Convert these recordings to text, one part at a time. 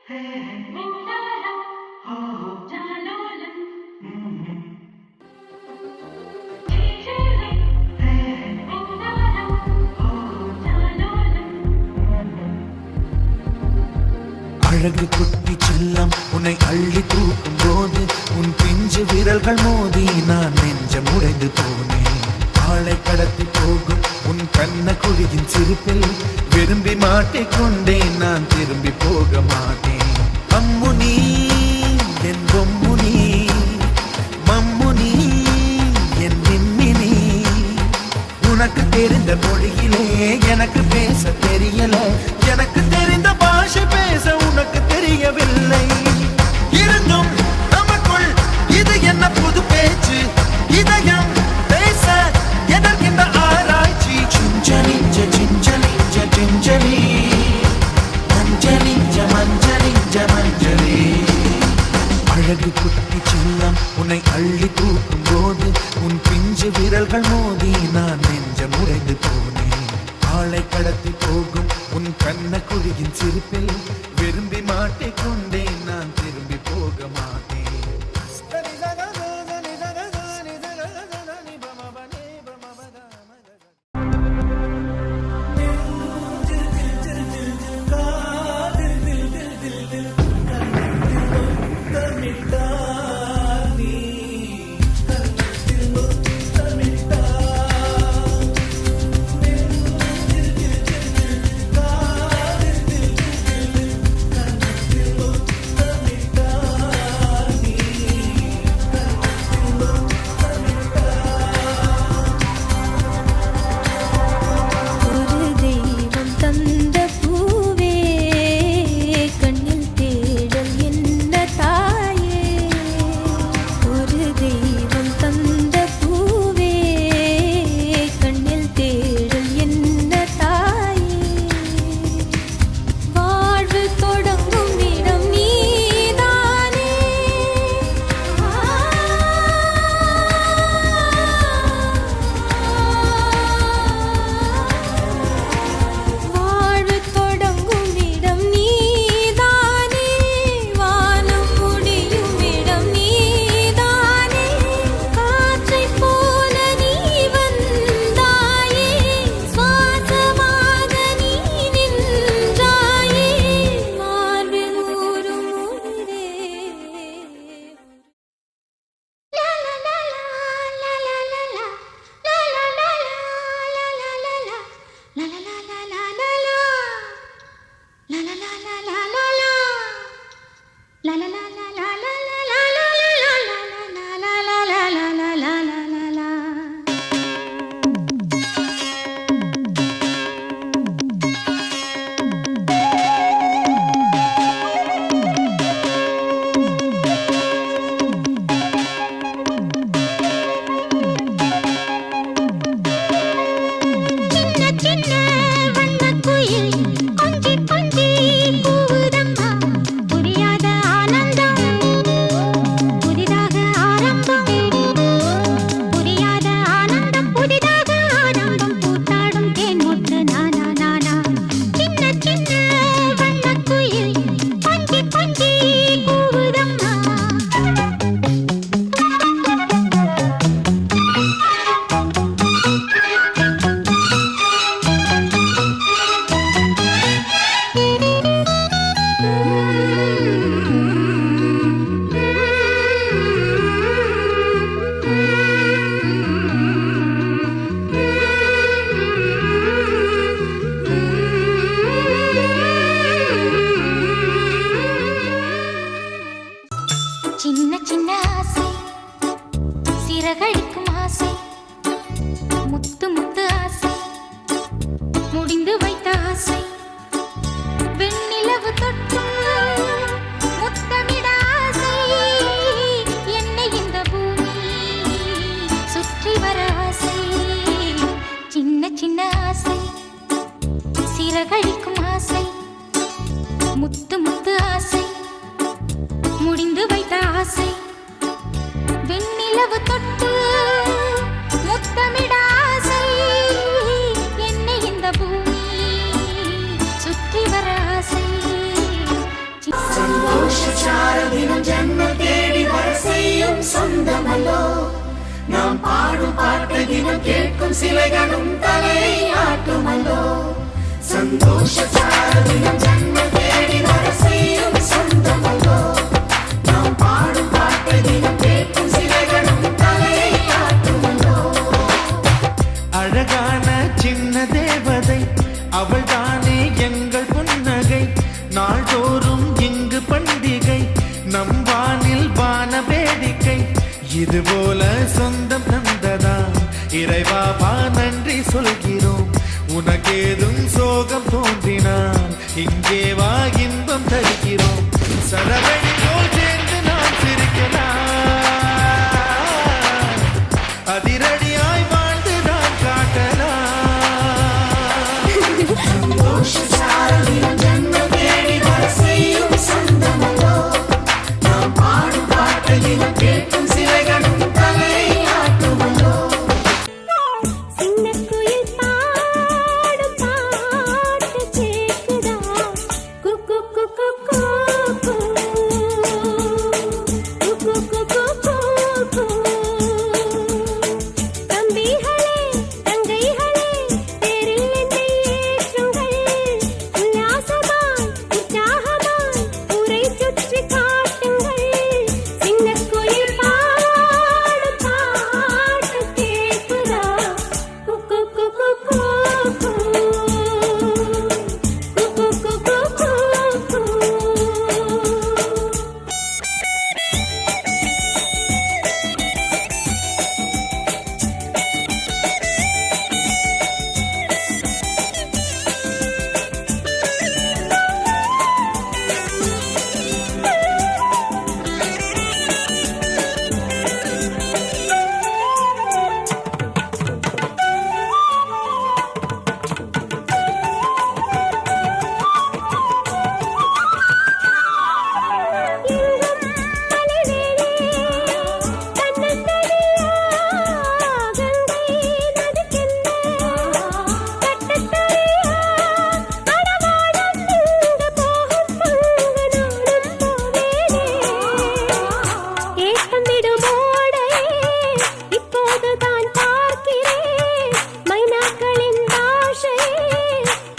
அழகு குட்டி செல்லம் உன்னை அள்ளி தூக்கும் போது உன் பிஞ்சு விரல்கள் மோதி நான் நெஞ்சம் உடைந்து போனேன். ஆளை கடத்தி போகும் உன் கண்ண குழியின் சிரிப்பில் விரும்பி மாட்டிக்கொண்டேன், நான் திரும்பி போக மாட்டேன். அம்முனி என் பொம்முனி, மம்முனி என் மின்மினி, உனக்கு தெரிந்த மொழியிலே எனக்கு பேச தெரியல, எனக்கு தெரிந்த பாஷை பேச உனக்கு தெரியவில்லை. இருந்தும் நமக்குள் இது என்ன புது பேச்சு, இதயம் பேச எதற்கின்ற ஆராய்ச்சி. சிஞ்சலிஞ்ச சிஞ்சலிஞ்ச சிஞ்சலி, மஞ்சளிஞ்ச மஞ்சளிஞ்ச மஞ்சளி. அழகு குட்டி செல்லம் உன்னை அள்ளி தூக்கும் போது உன் பிஞ்சு விரல்கள் மோதி நான் நெஞ்சம் உடைந்து போனேன். ஆளை கடத்தி போகும் உன் கண்ண குழியின் சிரிப்பில் விரும்பி மாட்டிக்கொண்டேன், நான் திரும்பி போக மாட்டேன். சிறகடிக்கும் ஆசை, முத்து முத்து ஆசை, முடிந்து வைத்த ஆசை, வெண்ணிலவு தொட்டு முத்தமிட ஆசை, என்னை இந்த பூமி சுற்றி வர ஆசை. ஆட்டுமல்லோ நாம் பாடும் பாட்டை தினம் கேட்கும் சிலைகளும் தலை ஆட்டுமல்லோ சந்தோஷ சாரதினம் ஜன்மம் தேடி வர செய்யும் சொந்தமல்லோ நாம் பாடும் பாட்டை தினம் கேட்கும் சிலைகளும் தலை ஆட்டுமல்லோ அழகான சின்ன தேவதை அவள் தானே எங்கள் புன்னகை நாள்தோறும் இங்கு பண்டிகை நம் வானில் வான வேடிக்கை இதுபோல சொந்தம் தந்ததாம் இறைவா நன்றி சொல்கிறோம் உனக்கேதும் சோகம் தோன்றினால் இங்கே வா இன்பம் தருகிறோம் சரவணி போல் சேர்ந்து நாம் சிரிக்கலாம் அதிரடியாய் வாழ்ந்து நாம் காட்டலாம் சந்தோஷ சாரதினம் ஜன்மம் தேடி வர செய்யும் சொந்தமல்லோ நாம் பாடும் பாட்டை தினம் கேட்கும் சிலைகளும் தலை ஆட்டுமல்லோ சின்னக்குயில் பாடும் பாட்டு கேக்குதா குக்கு குக்கு கூக்கு குக்கு குக்கு கூக்கு தம்பிகளே தங்கைகளே தேரில் என்னை ஏற்றுங்கள் உல்லாசமாய் உற்சாகமாய் ஊரை சுற்றி காட்டுங்கள் சின்னக்குயில் பாடும் பாட்டு கேக்குதா குக்கு குக்கு கூக்கு குக்கு குக்கு கூக்கு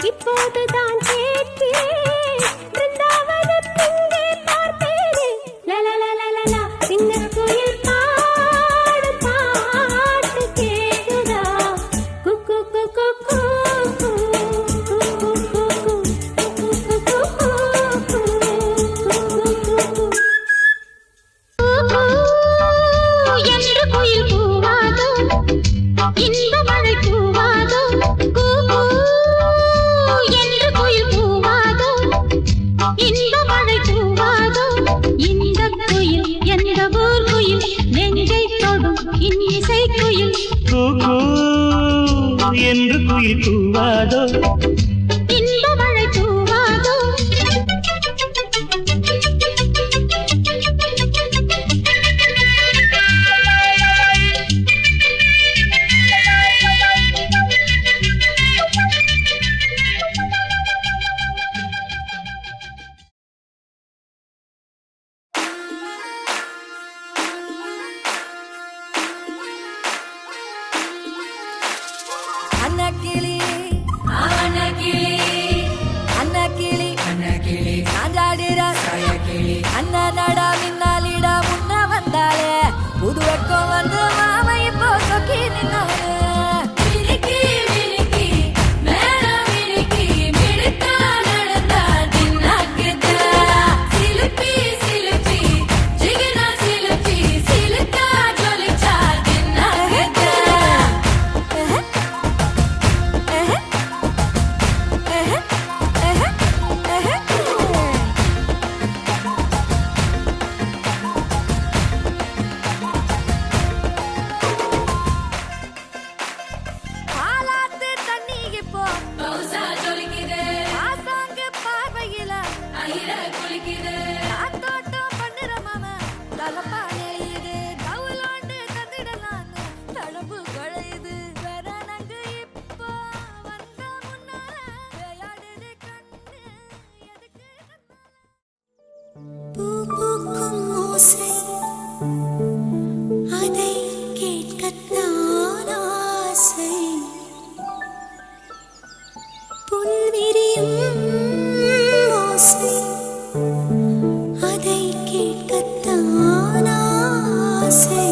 இப்போதுதான் கேட்கிறேன் பிருந்தாவனம் இங்கே பார்ப்பேனே லலலலலலா சின்னக்குயில் பாடும் பாட்டு கேக்குதா குக்கு குக்கு கூக்கு குக்கு குக்கு குக்கு குக்கு என்று குயில் கூவாதோ இன்ப மழை கூவாதோ என்று குயில் கூவாதோ இன்ப மழை கூவாதோ இந்த குயில் எந்த ஊர் குயில் நெஞ்சை தொடும் இன்னிசை குயில் கூ என்று குயில் கூவாதோ இன்ப மழை கூவாதோ அன்னக்கிளி அன்னக்கிளி நாஞ்சாடிட அண்ணனடா மின்னாலிட முன்ன வந்தாளே புது வெக்கம் வந்து மாமா இப்போ சொக்கி நின்னாரு பூக்கும் ஓசை அது விரியும் ஓசை அதை கேட்கத்தான் ஆசை.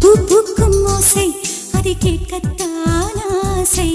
பூ பூக்கும் ஓசை அதை கேட்கத்தான் ஆசை.